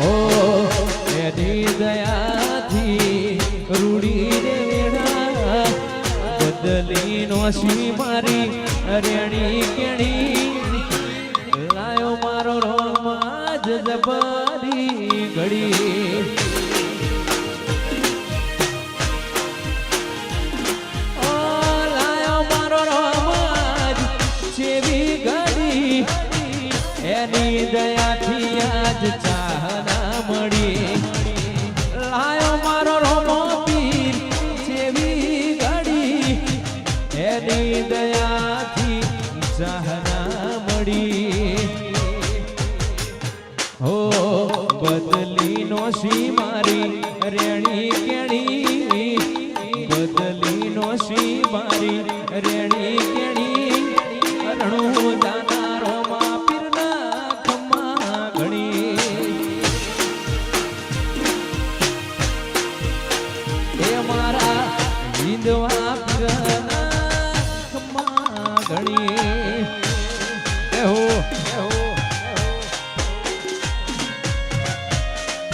ઓ એની દયાથી રૂડી રે વેડા બદલી નોશી મારી રેણી કેણી લાયો મારો રોમાજ જબરી ઘડી ઓ લાયો મારો રોમાજ જેવી ઘડી એની દયાથી આજ ચાહના મળી લાયો મારો રોમો પીર જેવી ઘડી એની દયાથી ચાહના મળી હો બદલી નોશી મારી રેણી કેણી બદલી નોશી મારી રેણી કેણી રણું દાનારો માં પીરના ખમ્મા ઘણી એ મારા હિંદવા પીરના ખમ્મા ઘણી